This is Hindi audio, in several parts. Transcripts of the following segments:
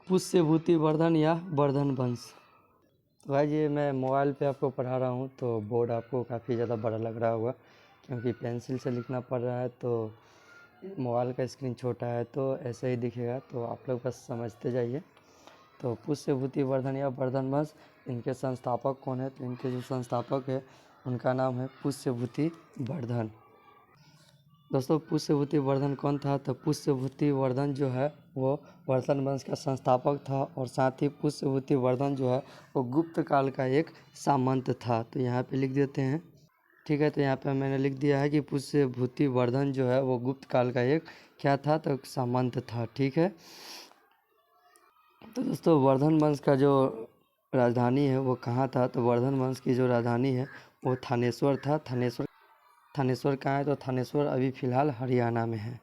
पुष्यभूति वर्धन या वर्धन वंश। तो भाई ये मैं मोबाइल पे आपको पढ़ा रहा हूँ, तो बोर्ड आपको काफ़ी ज़्यादा बड़ा लग रहा होगा क्योंकि पेंसिल से लिखना पड़ रहा है, तो मोबाइल का स्क्रीन छोटा है तो ऐसे ही दिखेगा, तो आप लोग बस समझते जाइए। तो पुष्यभूति वर्धन या वर्धन वंश, इनके संस्थापक कौन है? तो इनके जो संस्थापक है उनका नाम है पुष्यभूति वर्धन। दोस्तों पुष्यभूति वर्धन कौन था? तो पुष्यभूति वर्धन जो है वो वर्धन वंश का संस्थापक था, और साथ ही पुष्यभूति वर्धन जो है वो गुप्त काल का एक सामंत था। तो यहाँ पे लिख देते हैं, ठीक है। तो यहाँ पे मैंने लिख दिया है कि पुष्यभूति वर्धन जो है वो गुप्त काल का एक क्या था? तो सामंत था, ठीक है। तो दोस्तों वर्धन वंश का जो राजधानी है वो कहाँ था? तो वर्धन वंश की जो राजधानी है वो थानेश्वर था। थानेश्वर कहाँ है? तो थानेश्वर अभी फ़िलहाल हरियाणा में है।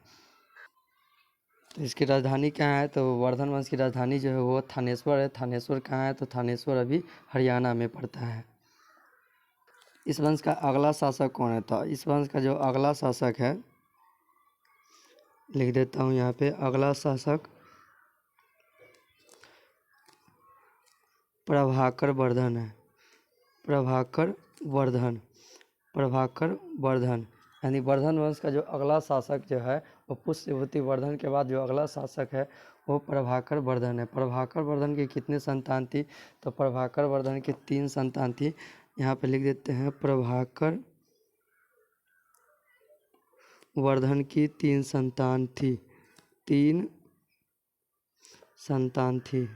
तो इसकी राजधानी कहाँ है? तो वर्धन वंश की राजधानी जो है वो थानेश्वर है। थानेश्वर कहाँ है? तो थानेश्वर अभी हरियाणा में पड़ता है। इस वंश का अगला शासक कौन है? तो इस वंश का जो अगला शासक है, लिख देता हूँ यहाँ पे, अगला शासक प्रभाकर वर्धन है। प्रभाकर वर्धन यानी वर्धन वंश का जो अगला शासक जो है वो पुष्यभूति वर्धन के बाद जो अगला शासक है वो प्रभाकर वर्धन है। प्रभाकर वर्धन की कितने संतान थी? तो प्रभाकर वर्धन की 3 संतान थी। यहाँ पे लिख देते हैं, प्रभाकर वर्धन की 3 संतान थी। 3 संतान थी।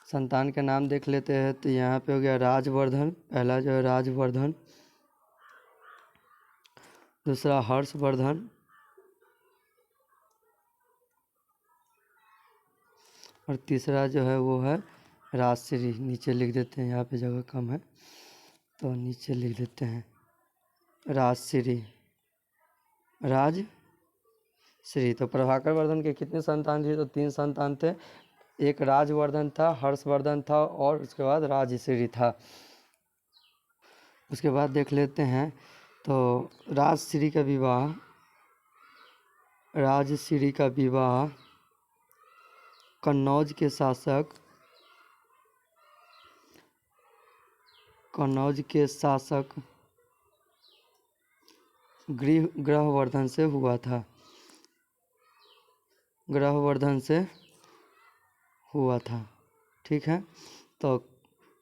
संतान के नाम देख लेते हैं। तो यहाँ पे हो गया राजवर्धन, पहला जो है राजवर्धन, दूसरा हर्षवर्धन, और तीसरा जो है वो है राजश्री। नीचे लिख देते हैं, यहाँ पे जगह कम है तो नीचे लिख देते हैं राजश्री। तो प्रभाकर वर्धन के कितने संतान थे? तो 3 संतान थे। एक राजवर्धन था, हर्षवर्धन था, और उसके बाद राजश्री था। उसके बाद देख लेते हैं, तो राजश्री का विवाह कन्नौज के शासक ग्रहवर्धन से हुआ था। ठीक है। तो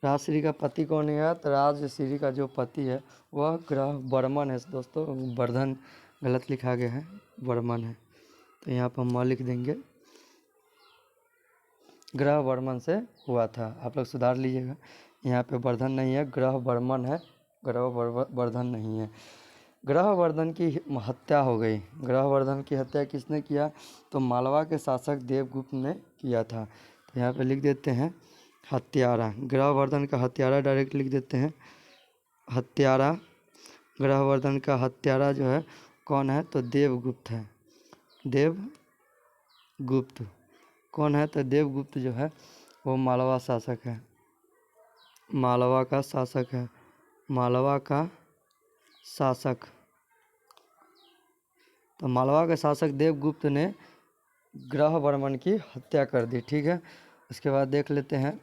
राजश्री का पति कौन है? तो राजश्री का जो पति है वह ग्रहवर्मन है। दोस्तों वर्धन गलत लिखा गया है, वर्मन है, तो यहाँ पर हम लिख देंगे, ग्रहवर्मन से हुआ था। आप लोग सुधार लीजिएगा, यहाँ पे वर्धन नहीं है, ग्रहवर्मन है, ग्रहवर्धन नहीं है। ग्रहवर्धन की हत्या हो गई। ग्रहवर्धन की हत्या किसने किया? तो मालवा के शासक देवगुप्त ने किया था। तो यहाँ पे लिख देते हैं हत्यारा। ग्रहवर्धन का हत्यारा डायरेक्ट लिख देते हैं, हत्यारा। ग्रहवर्धन का हत्यारा जो है कौन है? तो देवगुप्त है। देवगुप्त कौन है? तो देवगुप्त जो है वो मालवा शासक है, मालवा का शासक। तो मालवा के शासक देवगुप्त ने ग्रहवर्मन की हत्या कर दी, ठीक है। उसके बाद देख लेते हैं,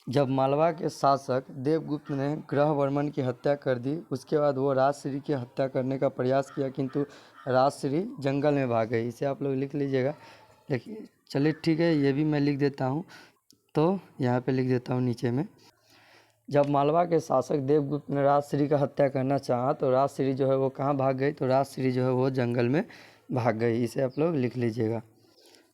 जब मालवा के शासक देवगुप्त ने ग्रहवर्मन की हत्या कर दी, उसके बाद वो राजश्री की हत्या करने का प्रयास किया, किंतु राजश्री जंगल में भाग गई। इसे आप लोग लिख लीजिएगा। देखिए, चलिए ठीक है, ये भी मैं लिख देता हूँ। तो यहाँ पे लिख देता हूँ नीचे में, जब मालवा के शासक देवगुप्त ने राजश्री का हत्या करना चाहा तो राजश्री जो है वो कहाँ भाग गई? तो राजश्री जो है वो जंगल में भाग गई। इसे आप लोग लिख लीजिएगा।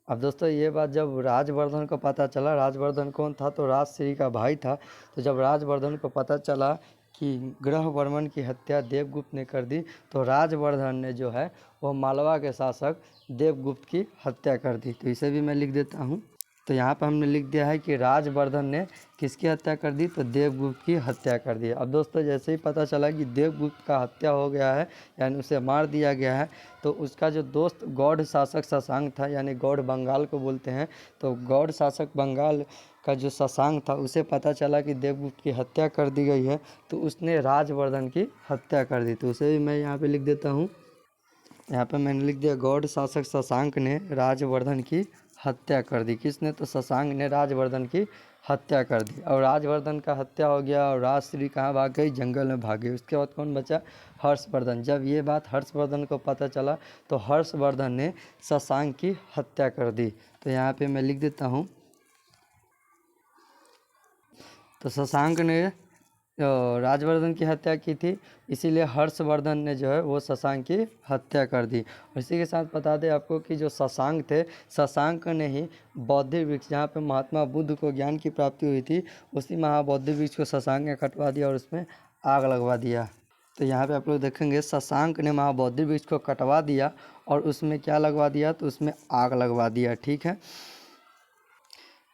अब दोस्तों ये बात जब राजवर्धन को पता चला, राजवर्धन कौन था? तो राजश्री का भाई था। तो जब राजवर्धन को पता चला कि ग्रहवर्मन की हत्या देवगुप्त ने कर दी, तो राजवर्धन ने जो है वो मालवा के शासक देवगुप्त की हत्या कर दी। तो इसे भी मैं लिख देता हूँ। तो यहाँ पर हमने लिख दिया है कि राजवर्धन ने किसकी हत्या कर दी? तो देवगुप्त की हत्या कर दी। अब दोस्तों जैसे ही पता चला कि देवगुप्त का हत्या हो गया है, यानी उसे मार दिया गया है, तो उसका जो दोस्त गौड़ शासक शशांक था, यानी गौड़ बंगाल को बोलते हैं, तो गौड़ शासक बंगाल का जो शशांक था उसे पता चला कि देवगुप्त की हत्या कर दी गई है, तो उसने राजवर्धन की हत्या कर दी। तो उसे भी मैं यहाँ पे लिख देता हूँ, यहाँ पे मैंने लिख दिया गौड़ शासक शशांक ने राजवर्धन की हत्या कर दी। किसने? तो शशांक ने राजवर्धन की हत्या कर दी। और राजवर्धन का हत्या हो गया और राजश्री कहाँ भाग गई? जंगल में भाग गई। उसके बाद कौन बचा? हर्षवर्धन। जब ये बात हर्षवर्धन को पता चला तो हर्षवर्धन ने शशांक की हत्या कर दी। तो यहाँ पे मैं लिख देता हूँ, तो शशांक ने राजवर्धन की हत्या की थी, इसीलिए हर्षवर्धन ने जो है वो शशांक की हत्या कर दी। और इसी के साथ बता दें आपको कि जो शशांक थे, शशांक ने ही बौद्धि वृक्ष, जहाँ पे महात्मा बुद्ध को ज्ञान की प्राप्ति हुई थी, उसी महाबौद्धि वृक्ष को शशांक ने कटवा दिया और उसमें आग लगवा दिया। तो यहाँ पे आप लोग देखेंगे शशांक ने महाबौद्धि वृक्ष को कटवा दिया और उसमें क्या लगवा दिया? तो उसमें आग लगवा दिया। ठीक है,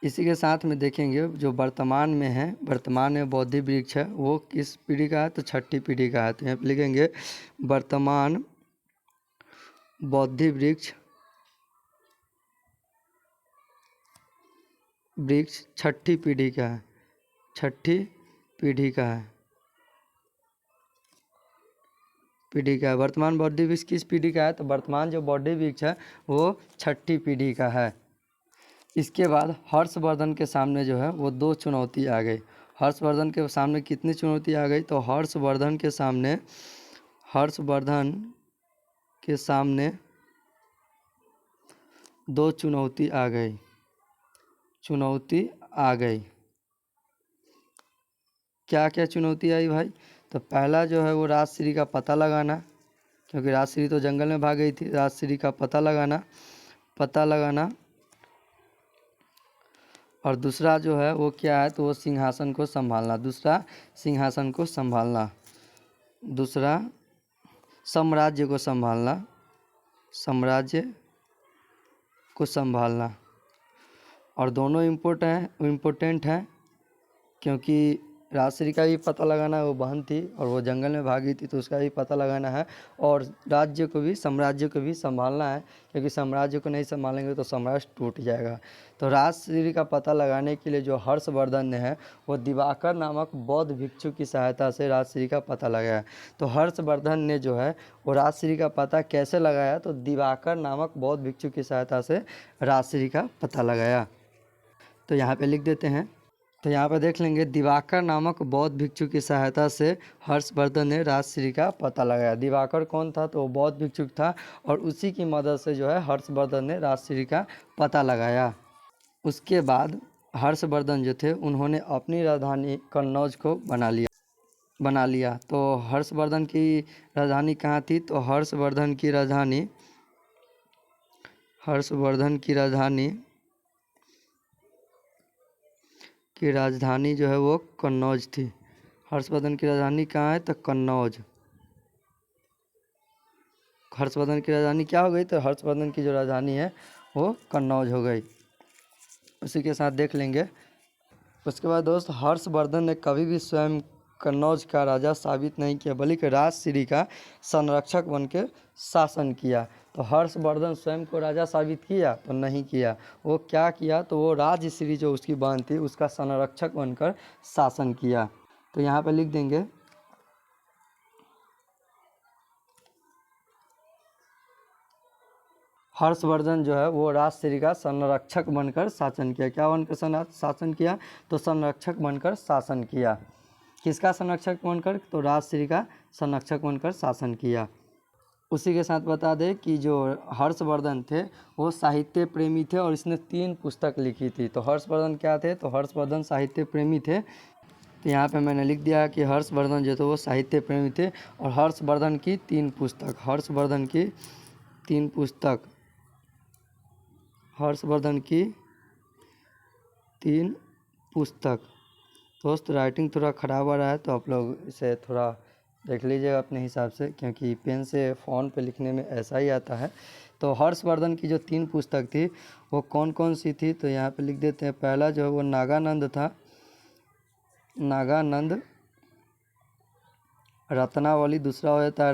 इसी के साथ में देखेंगे जो वर्तमान में है, वर्तमान में बौद्धि वृक्ष है वो किस पीढ़ी का है? तो छठी पीढ़ी का है। तो यहाँ पे लिखेंगे वर्तमान बौद्धि वृक्ष छठी पीढ़ी का है, छठी पीढ़ी का है, पीढ़ी का है। वर्तमान बौद्धि वृक्ष किस पीढ़ी का है? तो वर्तमान जो बौद्धि वृक्ष है वो छठी पीढ़ी का है। इसके बाद हर्षवर्धन के सामने जो है वो दो चुनौती आ गई। हर्षवर्धन के सामने कितनी चुनौती आ गई? तो हर्षवर्धन के सामने दो चुनौती आ गई। क्या क्या चुनौती आई भाई? तो पहला जो है वो राजश्री का पता लगाना, क्योंकि राजश्री तो जंगल में भाग गई थी। राजश्री का पता लगाना और दूसरा जो है वो क्या है? तो वो सिंहासन को संभालना। दूसरा साम्राज्य को संभालना। और दोनों इम्पोर्टेंट हैं, क्योंकि राजश्री का भी पता लगाना है, वो बहन थी और वो जंगल में भागी थी, तो उसका भी पता लगाना है। और साम्राज्य को भी संभालना है, क्योंकि साम्राज्य को नहीं संभालेंगे तो साम्राज्य टूट जाएगा। तो राजश्री का पता लगाने के लिए जो हर्षवर्धन ने है वो दिवाकर नामक बौद्ध भिक्षु की सहायता से राजश्री का पता लगाया। तो हर्षवर्धन ने जो है वो राजश्री का पता कैसे लगाया? तो दिवाकर नामक बौद्ध भिक्षु की सहायता से राजश्री का पता लगाया। तो यहाँ पे लिख देते हैं, तो यहाँ पर देख लेंगे दिवाकर नामक बौद्ध भिक्षु की सहायता से हर्षवर्धन ने राजश्री का पता लगाया। दिवाकर कौन था? तो वो बौद्ध भिक्षु था और उसी की मदद से जो है हर्षवर्धन ने राजश्री का पता लगाया। उसके बाद हर्षवर्धन जो थे उन्होंने अपनी राजधानी कन्नौज को बना लिया। तो हर्षवर्धन की राजधानी कहाँ थी? तो हर्षवर्धन की राजधानी जो है वो कन्नौज थी। हर्षवर्धन की राजधानी कहाँ है? तो कन्नौज। हर्षवर्धन की राजधानी क्या हो गई? तो हर्षवर्धन की जो राजधानी है वो कन्नौज हो गई। उसी के साथ देख लेंगे। उसके बाद दोस्त, हर्षवर्धन ने कभी भी स्वयं कन्नौज का राजा साबित नहीं किया, बल्कि राजश्री का संरक्षक बन के शासन किया। तो हर्षवर्धन स्वयं को राजा साबित किया? तो नहीं किया। वो क्या किया? तो वो राजश्री जो उसकी बहन थी उसका संरक्षक बनकर शासन किया। तो यहाँ पे लिख देंगे हर्षवर्धन जो है वो राजश्री का संरक्षक बनकर शासन किया। क्या बनकर शासन किया? तो संरक्षक बनकर शासन किया। किसका संरक्षक बनकर? तो राजश्री का संरक्षक बनकर शासन किया। उसी के साथ बता दें कि जो हर्षवर्धन थे वो साहित्य प्रेमी थे और इसने 3 पुस्तक लिखी थी। तो हर्षवर्धन क्या थे? तो हर्षवर्धन साहित्य प्रेमी थे। तो यहाँ पे मैंने लिख दिया कि हर्षवर्धन जो थे वो साहित्य प्रेमी थे और हर्षवर्धन की 3 पुस्तक। दोस्त राइटिंग थोड़ा ख़राब आ रहा है तो आप लोग इसे थोड़ा देख लीजिएगा अपने हिसाब से, क्योंकि पेन से फ़ोन पे लिखने में ऐसा ही आता है। तो हर्षवर्धन की जो 3 पुस्तक थी वो कौन कौन सी थी? तो यहाँ पे लिख देते हैं। पहला जो है वो नागानंद था, नागानंद रत्नावली। दूसरा हो जाता है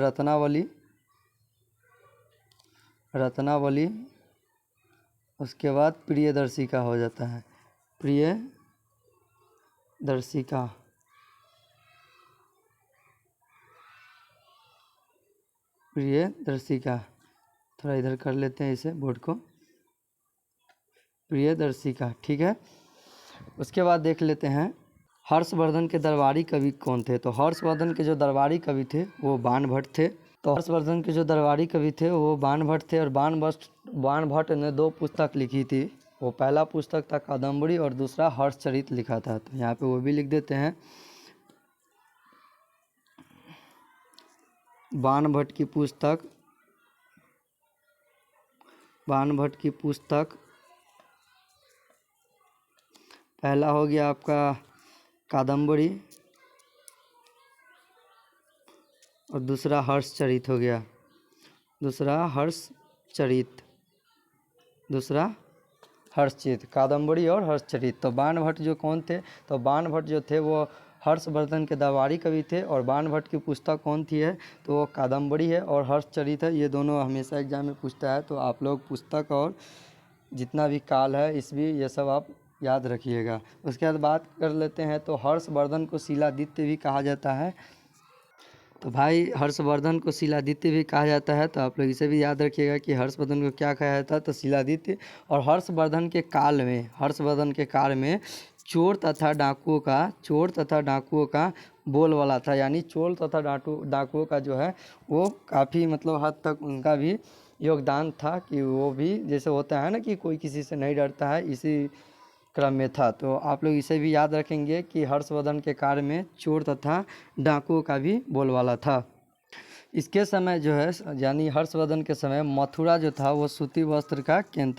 रत्नावली। उसके बाद प्रियदर्शिका हो जाता है, प्रियदर्शिका। थोड़ा इधर कर लेते हैं इसे बोर्ड को, प्रियदर्शिका, ठीक है। उसके बाद देख लेते हैं हर्षवर्धन के दरबारी कवि कौन थे। तो हर्षवर्धन के जो दरबारी कवि थे वो बाणभट्ट थे। तो हर्षवर्धन के जो दरबारी कवि थे वो बाणभट्ट थे, और बाणभट्ट ने 2 पुस्तक लिखी थी। वो पहला पुस्तक था कादम्बरी और दूसरा हर्षचरित लिखा था। तो यहाँ पे वो भी लिख देते हैं। बाणभट्ट की पुस्तक पहला हो गया आपका कादम्बरी और दूसरा हर्षचरित हो गया, कादम्बरी और हर्षचरित। तो बाणभट्ट जो कौन थे, तो बाणभट्ट जो थे वो हर्षवर्धन के दरबारी कवि थे, और बाणभट्ट की पुस्तक कौन सी है, तो वो कादम्बरी है और हर्षचरित है। ये दोनों हमेशा एग्जाम में पूछता है, तो आप लोग पुस्तक और जितना भी काल है ईस्वी ये सब आप याद रखिएगा। उसके बाद बात कर लेते हैं, तो हर्षवर्धन को शिलादित्य भी कहा जाता है। तो भाई हर्षवर्धन को शिलादित्य भी कहा जाता है, तो आप लोग इसे भी याद रखिएगा कि हर्षवर्धन को क्या कहा जाता है, तो शिलादित्य। और हर्षवर्धन के काल में चोर तथा डाकुओं का बोलबाला था। यानी चोर तथा डाकुओं का जो है वो काफ़ी मतलब हद तक उनका भी योगदान था, कि वो भी जैसे होता है ना कि कोई किसी से नहीं डरता है, इसी क्रम में था। तो आप लोग इसे भी याद रखेंगे कि हर्षवर्धन के काल में चोर तथा डाकुओं का भी बोलबाला था। इसके समय जो है यानी हर्षवर्धन के समय मथुरा जो था वो सूती वस्त्र का केंद्र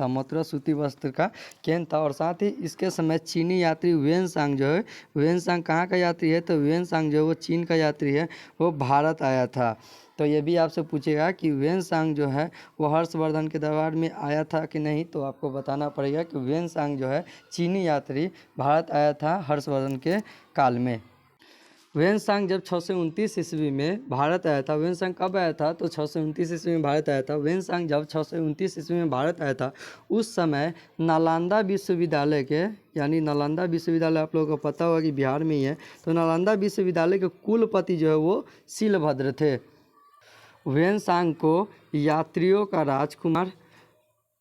था। और साथ ही इसके समय चीनी यात्री वेनसांग जो है, वेनसांग कहाँ का यात्री है, तो वेनसांग जो है वो चीन का यात्री है, वो भारत आया था। तो ये भी आपसे पूछेगा कि वेनसांग जो है वो हर्षवर्धन के दरबार में आया था कि नहीं, तो आपको बताना पड़ेगा कि वेनसांग जो है चीनी यात्री भारत आया था हर्षवर्धन के काल में। वेनसांग जब 629 ईस्वी में भारत आया था, वेनसांग कब आया था, तो 629 ईस्वी में भारत आया था। वेनसांग जब 629 ईस्वी में भारत आया था, उस समय नालंदा विश्वविद्यालय के, यानी नालंदा विश्वविद्यालय आप लोगों को पता होगा कि बिहार में ही है, तो नालंदा विश्वविद्यालय के कुलपति जो है वो शीलभद्र थे। वेनसांग को यात्रियों का राजकुमार,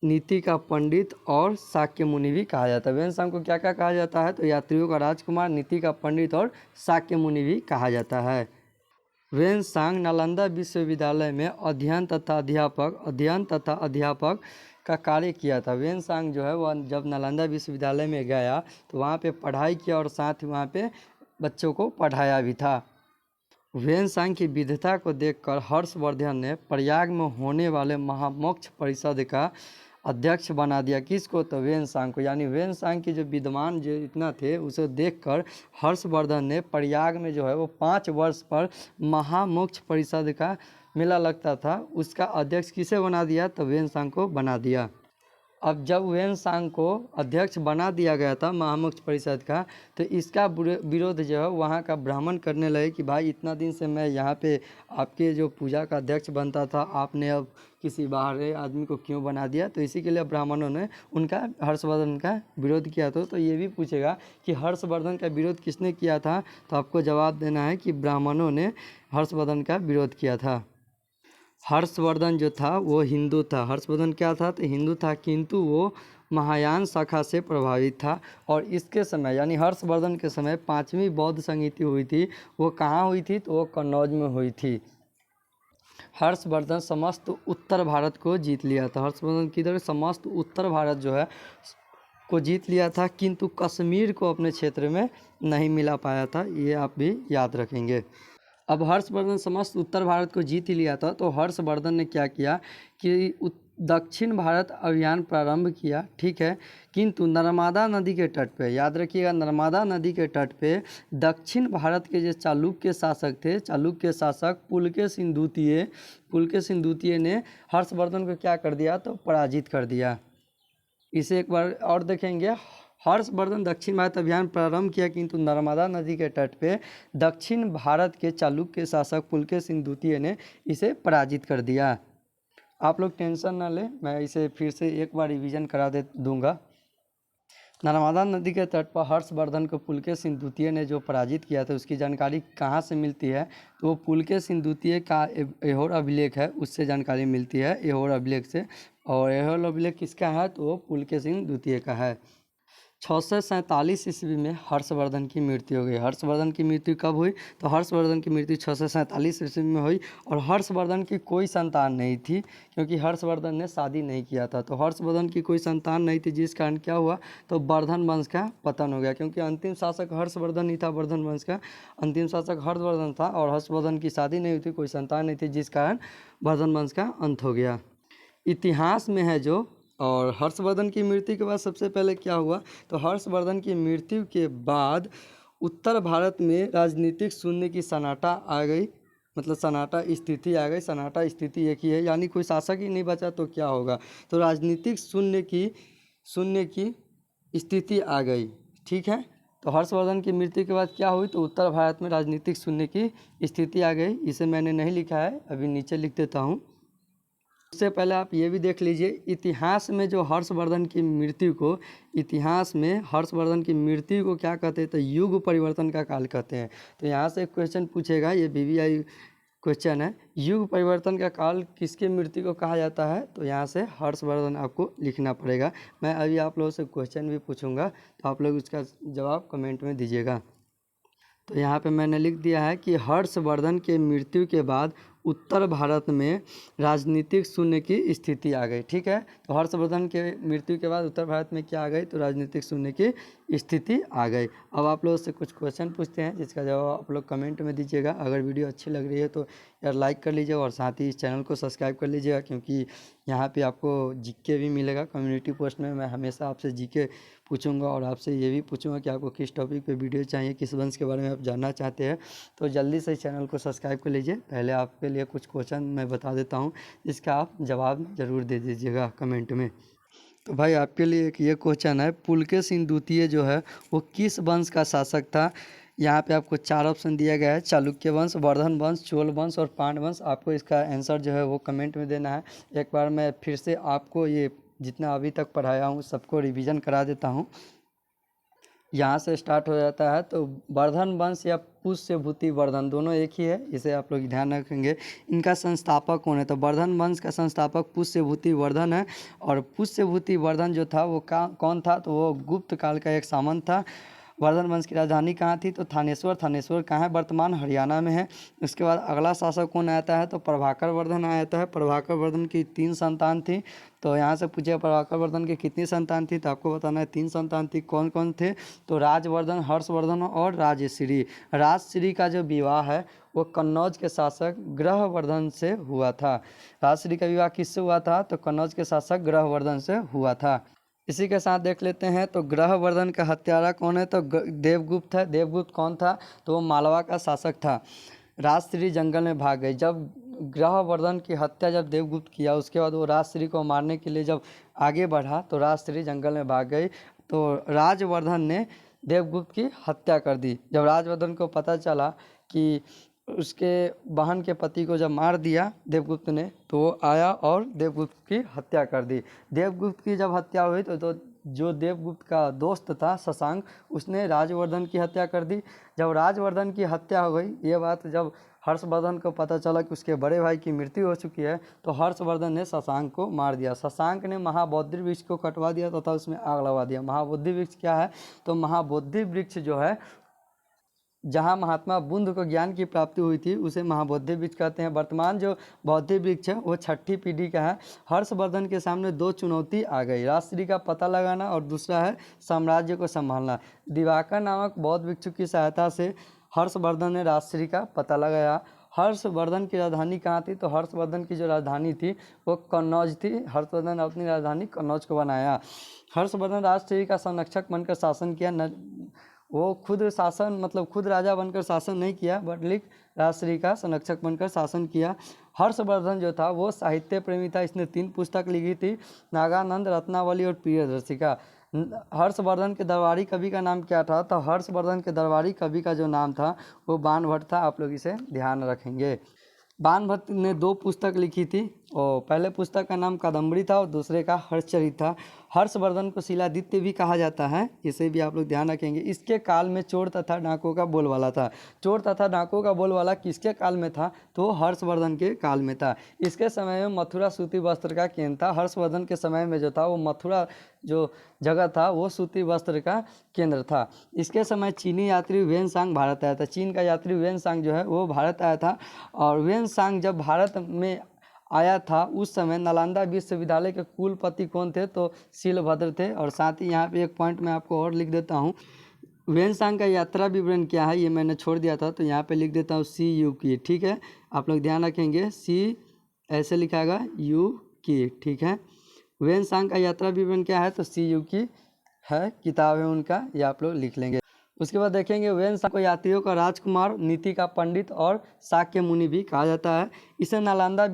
नीति का पंडित और शाक्य मुनि भी कहा जाता है। वेनसांग को क्या क्या कहा जाता है, तो यात्रियों का राजकुमार, नीति का पंडित और शाक्य मुनि भी कहा जाता है। वेनसांग नालंदा विश्वविद्यालय में अध्ययन तथा अध्यापक का कार्य किया था। वेनसांग जो है वह जब नालंदा विश्वविद्यालय में गया तो वहाँ पे पढ़ाई किया और साथ ही वहाँ पे बच्चों को पढ़ाया भी था। वेनसांग की विद्वता को देखकर हर्षवर्धन ने प्रयाग में होने वाले महामोक्ष परिषद का अध्यक्ष बना दिया। किसको, तो वेनसांग को। यानी वेनसांग की जो विद्वान जो इतना थे उसे देखकर हर्षवर्धन ने प्रयाग में जो है वो 5 वर्ष पर महामोक्ष परिषद का मेला लगता था, उसका अध्यक्ष किसे बना दिया, तो वेनसांग को बना दिया। अब जब वेनसांग को अध्यक्ष बना दिया गया था महामोक्ष परिषद का, तो इसका विरोध जो है वहाँ का ब्राह्मण करने लगे कि भाई इतना दिन से मैं यहाँ पे आपके जो पूजा का अध्यक्ष बनता था, आपने अब किसी बाहरी आदमी को क्यों बना दिया। तो इसी के लिए ब्राह्मणों ने हर्षवर्धन का विरोध किया। तो ये भी पूछेगा कि हर्षवर्धन का विरोध किसने किया था, तो आपको जवाब देना है कि ब्राह्मणों ने हर्षवर्धन का विरोध किया था। हर्षवर्धन जो था वो हिंदू था। हर्षवर्धन क्या था, तो हिंदू था, किंतु वो महायान शाखा से प्रभावित था। और इसके समय यानी हर्षवर्धन के समय 5वीं बौद्ध संहिता हुई थी, वो कहाँ हुई थी, तो वो कन्नौज में हुई थी। हर्षवर्धन समस्त उत्तर भारत को जीत लिया था। हर्षवर्धन किधर, समस्त उत्तर भारत जो है को जीत लिया था, किंतु कश्मीर को अपने क्षेत्र में नहीं मिला पाया था। ये आप भी याद रखेंगे। अब हर्षवर्धन समस्त उत्तर भारत को जीत ही लिया था, तो हर्षवर्धन ने क्या किया कि दक्षिण भारत अभियान प्रारंभ किया, ठीक है। किंतु नर्मदा नदी के तट पे, याद रखिएगा, नर्मदा नदी के तट पे दक्षिण भारत के जो चालुक्य शासक थे, चालुक्य शासक पुलकेशिन द्वितीय ने हर्षवर्धन को क्या कर दिया, तो पराजित कर दिया। इसे एक बार और देखेंगे। हर्षवर्धन दक्षिण भारत अभियान प्रारंभ किया, किंतु नर्मदा नदी के तट पे दक्षिण भारत के चालुक्य शासक पुलकेशिन द्वितीय ने इसे पराजित कर दिया। आप लोग टेंशन ना लें, मैं इसे फिर से एक बार रिवीजन करा दूंगा। नर्मदा नदी के तट पर हर्षवर्धन को पुलकेशिन द्वितीय ने जो पराजित किया था उसकी जानकारी कहाँ से मिलती है? तो वो पुलकेशिन द्वितीय का ऐहोल अभिलेख है, उससे जानकारी मिलती है, ऐहोल अभिलेख से। और ऐहोल अभिलेख किसका है? तो वो पुलकेशिन द्वितीय का है। 647 ईस्वी में हर्षवर्धन की मृत्यु हो गई। हर्षवर्धन की मृत्यु कब हुई? तो हर्षवर्धन की मृत्यु 647 ईस्वी में हुई। और हर्षवर्धन की कोई संतान नहीं थी, क्योंकि हर्षवर्धन ने शादी नहीं किया था। तो हर्षवर्धन की कोई संतान नहीं थी, जिस कारण क्या हुआ? तो वर्धन वंश का पतन हो गया, क्योंकि अंतिम शासक हर्षवर्धन ही था। वर्धन वंश का अंतिम शासक हर्षवर्धन था और हर्षवर्धन की शादी नहीं हुई थी, कोई संतान नहीं थी, जिस कारण वर्धन वंश का अंत हो गया। इतिहास में है जो, और हर्षवर्धन की मृत्यु के बाद सबसे पहले क्या हुआ? तो हर्षवर्धन की मृत्यु के बाद उत्तर भारत में राजनीतिक शून्य की सन्नाटा आ गई, मतलब सन्नाटा स्थिति आ गई। सन्नाटा स्थिति एक ही है, यानी कोई शासक ही नहीं बचा तो क्या होगा? तो राजनीतिक शून्य की स्थिति आ गई। ठीक है, तो हर्षवर्धन की मृत्यु के बाद क्या हुई? तो उत्तर भारत में राजनीतिक शून्य की स्थिति आ गई। इसे मैंने नहीं लिखा है, अभी नीचे लिख देता हूँ। उससे पहले आप ये भी देख लीजिए, इतिहास में जो हर्षवर्धन की मृत्यु को, इतिहास में हर्षवर्धन की मृत्यु को क्या कहते हैं? तो युग परिवर्तन का काल कहते हैं। तो यहाँ से एक क्वेश्चन पूछेगा, ये BBI क्वेश्चन है, युग परिवर्तन का काल किसकी मृत्यु को कहा जाता है? तो यहाँ से हर्षवर्धन आपको लिखना पड़ेगा। मैं अभी आप लोगों से क्वेश्चन भी पूछूंगा, तो आप लोग उसका जवाब कमेंट में दीजिएगा। तो यहाँ पे मैंने लिख दिया है कि हर्षवर्धन के मृत्यु के बाद उत्तर भारत में राजनीतिक शून्य की स्थिति आ गई। ठीक है, तो हर्षवर्धन के मृत्यु के बाद उत्तर भारत में क्या आ गई? तो राजनीतिक शून्य की स्थिति आ गई। अब आप लोगों से कुछ क्वेश्चन पूछते हैं, जिसका जवाब आप लोग कमेंट में दीजिएगा। अगर वीडियो अच्छी लग रही है तो यार लाइक कर लीजिए, और साथ ही इस चैनल को सब्सक्राइब कर लीजिएगा, क्योंकि यहाँ पे आपको जीके भी मिलेगा। कम्युनिटी पोस्ट में मैं हमेशा आपसे जीके पूछूंगा, और आपसे ये भी पूछूंगा कि आपको किस टॉपिक पे वीडियो चाहिए, किस वंश के बारे में आप जानना चाहते हैं। तो जल्दी से इस चैनल को सब्सक्राइब कर लीजिए। पहले आपके लिए कुछ क्वेश्चन मैं बता देता हूँ, जिसका आप जवाब ज़रूर दे दीजिएगा कमेंट में। तो भाई आपके लिए एक ये क्वेश्चन है, पुलकेशिन द्वितीय जो है वो किस वंश का शासक था? यहाँ पे आपको 4 ऑप्शन दिया गया है, चालुक्य वंश, वर्धन वंश, चोल वंश और पांड्य वंश। आपको इसका आंसर जो है वो कमेंट में देना है। एक बार मैं फिर से आपको ये जितना अभी तक पढ़ाया हूँ सबको रिवीजन करा देता हूँ। यहाँ से स्टार्ट हो जाता है। तो वर्धन वंश या पुष्यभूति वर्धन दोनों एक ही है, इसे आप लोग ध्यान रखेंगे। इनका संस्थापक कौन है? तो वर्धन वंश का संस्थापक पुष्यभूति वर्धन है। और पुष्यभूति वर्धन जो था वो कौन था? तो वो गुप्त काल का एक सामंत था। वर्धन वंश की राजधानी कहाँ थी? तो थानेश्वर। थानेश्वर कहाँ है? वर्तमान हरियाणा में है। उसके बाद अगला शासक कौन आता है? तो प्रभाकर वर्धन आता है। प्रभाकर वर्धन की 3 संतान थी। तो यहाँ से पूछे प्रभाकर वर्धन की कितनी संतान थी? तो आपको बताना है 3 संतान थी। कौन कौन थे? तो राजवर्धन, हर्षवर्धन और राजश्री। राजश्री का जो विवाह है वो कन्नौज के शासक ग्रहवर्धन से हुआ था। राजश्री का विवाह किससे हुआ था? तो कन्नौज के शासक ग्रहवर्धन से हुआ था। इसी के साथ देख लेते हैं, तो ग्रहवर्धन का हत्यारा कौन है? तो देवगुप्त है। देवगुप्त कौन था? तो वो मालवा का शासक था। राजश्री जंगल में भाग गई। जब ग्रहवर्धन की हत्या जब देवगुप्त किया, उसके बाद वो राजश्री को मारने के लिए जब आगे बढ़ा तो राजश्री जंगल में भाग गई। तो राजवर्धन ने देवगुप्त की हत्या कर दी। जब राजवर्धन को पता चला कि उसके बहन के पति को जब मार दिया देवगुप्त ने, तो वो आया और देवगुप्त की हत्या कर दी। देवगुप्त की जब हत्या हुई तो जो देवगुप्त का दोस्त था शशांक, उसने राजवर्धन की हत्या कर दी। जब राजवर्धन की हत्या हो गई, ये बात जब हर्षवर्धन को पता चला कि उसके बड़े भाई की मृत्यु हो चुकी है, तो हर्षवर्धन ने शशांक को मार दिया। शशांक ने महाबोधि वृक्ष को कटवा दिया तथा उसमें आग लगा दिया। महाबोधि वृक्ष क्या है? तो महाबोधि वृक्ष जो है, जहाँ महात्मा बुद्ध को ज्ञान की प्राप्ति हुई थी, उसे महाबोधि वृक्ष कहते हैं। वर्तमान जो बौद्धि वृक्ष है वो 6ठी पीढ़ी का है। हर्षवर्धन के सामने 2 चुनौती आ गई, राजश्री का पता लगाना और दूसरा है साम्राज्य को संभालना। दिवाकर नामक बौद्ध भिक्षु की सहायता से हर्षवर्धन ने राजश्री का पता लगाया। हर्षवर्धन की राजधानी कहाँ थी? तो हर्षवर्धन की जो राजधानी थी वो कन्नौज थी। हर्षवर्धन ने अपनी राजधानी कन्नौज को बनाया। हर्षवर्धन राजश्री का संरक्षक बनकर शासन किया। वो खुद शासन, मतलब खुद राजा बनकर शासन नहीं किया, बल्कि राजश्री का संरक्षक बनकर शासन किया। हर्षवर्धन जो था वो साहित्य प्रेमी था। इसने 3 पुस्तक लिखी थी, नागानंद, रत्नावली और प्रियदर्शिका। हर्षवर्धन के दरबारी कवि का नाम क्या था? तो हर्षवर्धन के दरबारी कवि का जो नाम था वो बाणभट्ट था। आप लोग इसे ध्यान रखेंगे। बाणभट्ट ने 2 पुस्तक लिखी थी, और पहले पुस्तक का नाम कादम्बरी था और दूसरे का हर्षचरित था। हर्षवर्धन को शिलादित्य भी कहा जाता है, इसे भी आप लोग ध्यान रखेंगे। इसके काल में चोर तथा डाकुओं का बोलबाला था। चोर तथा डाकुओं का बोलबाला किसके काल में था? तो हर्षवर्धन के काल में था। इसके समय में मथुरा सूती वस्त्र का केंद्र था। हर्षवर्धन के समय में जो था वो मथुरा जो जगह था वो सूती वस्त्र का केंद्र था। इसके समय चीनी यात्री वेनसांग भारत आया था। चीन का यात्री वेनसांग जो है वो भारत आया था। और वेनसांग जब भारत में आया था उस समय नालंदा विश्वविद्यालय के कुलपति कौन थे? तो शीलभद्र थे। और साथ ही यहाँ पे एक पॉइंट मैं आपको और लिख देता हूँ, वेनसांग का यात्रा विवरण क्या है ये मैंने छोड़ दिया था, तो यहाँ पे लिख देता हूँ CU की। ठीक है, आप लोग ध्यान रखेंगे, C ऐसे लिखाएगा U की। ठीक है, वेनसांग का यात्रा विवरण क्या है? तो CU की है, किताब है उनका, ये आप लोग लिख लेंगे। उसके बाद देखेंगे वेनसांग को यात्रियों का राजकुमार, नीति का पंडित और शाक्य मुनि भी कहा जाता है। इसने नालंदा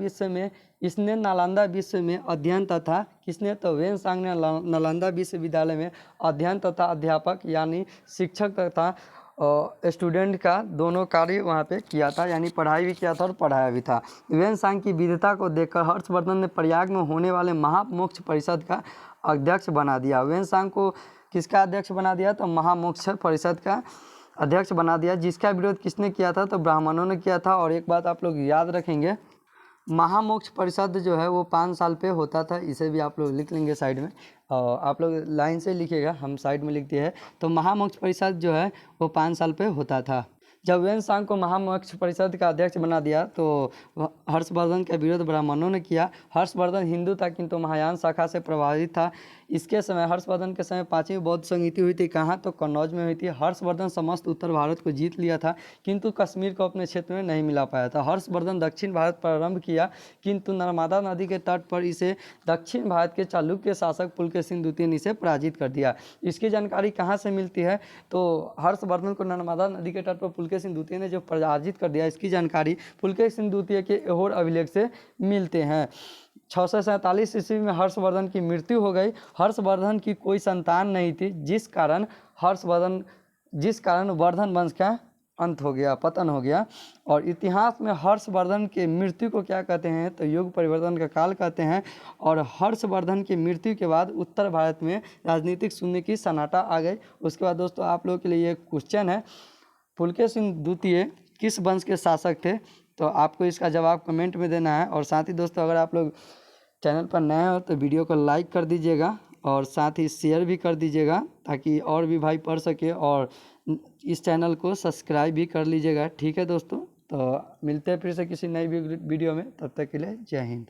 विश्व में अध्ययन तथा किसने? तो वेनसांग ने नालंदा विश्वविद्यालय में अध्ययन तथा अध्यापक यानी शिक्षक तथा स्टूडेंट का दोनों कार्य वहाँ पे किया था, यानी पढ़ाई भी किया था और पढ़ाया भी था। वेनसांग की विद्वता को देखकर हर्षवर्धन ने प्रयाग में होने वाले महामोक्ष परिषद का अध्यक्ष बना दिया। वेनसांग को किसका अध्यक्ष बना दिया? तो महामोक्ष परिषद का अध्यक्ष बना दिया। जिसका विरोध किसने किया था? तो ब्राह्मणों ने किया था। और एक बात आप लोग याद रखेंगे, महामोक्ष परिषद जो है वो 5 साल पे होता था, इसे भी आप लोग लिख लेंगे साइड में। और आप लोग लाइन से लिखिएगा, हम साइड में लिख दिए है। तो महामोक्ष परिषद जो है वो 5 साल पे होता था। जब वेनसांग को महामोक्ष परिषद का अध्यक्ष बना दिया तो हर्षवर्धन का विरोध ब्राह्मणों ने किया। हर्षवर्धन हिंदू था किंतु महायान शाखा से प्रभावित था। इसके समय हर्षवर्धन के समय 5वीं बौद्ध संगीति हुई थी। कहाँ? तो कन्नौज में हुई थी। हर्षवर्धन समस्त उत्तर भारत को जीत लिया था किंतु कश्मीर को अपने क्षेत्र में नहीं मिला पाया था। हर्षवर्धन दक्षिण भारत प्रारंभ किया किंतु नर्मदा नदी के तट पर इसे दक्षिण भारत के चालुक्य शासक पुलकेशिन द्वितीय ने इसे पराजित कर दिया। इसकी जानकारी कहाँ से मिलती है? तो हर्षवर्धन को नर्मदा नदी के तट पर पुलकेशिन द्वितीय ने जो पराजित कर दिया, इसकी जानकारी पुलकेशिन द्वितीय के ऐहोर अभिलेख से मिलते हैं। 647 ईस्वी में हर्षवर्धन की मृत्यु हो गई। हर्षवर्धन की कोई संतान नहीं थी, जिस कारण वर्धन वंश का अंत हो गया, पतन हो गया। और इतिहास में हर्षवर्धन के मृत्यु को क्या कहते हैं? तो युग परिवर्तन का काल कहते हैं। और हर्षवर्धन की मृत्यु के बाद उत्तर भारत में राजनीतिक शून्य की सन्नाटा आ गई। उसके बाद दोस्तों आप लोगों के लिए एक क्वेश्चन है, पुलकेशिन द्वितीय किस वंश के शासक थे? तो आपको इसका जवाब कमेंट में देना है। और साथ ही दोस्तों अगर आप लोग चैनल पर नए हो तो वीडियो को लाइक कर दीजिएगा और साथ ही शेयर भी कर दीजिएगा ताकि और भी भाई पढ़ सके, और इस चैनल को सब्सक्राइब भी कर लीजिएगा। ठीक है दोस्तों, तो मिलते हैं फिर से किसी नई वीडियो में, तब तक के लिए जय हिंद।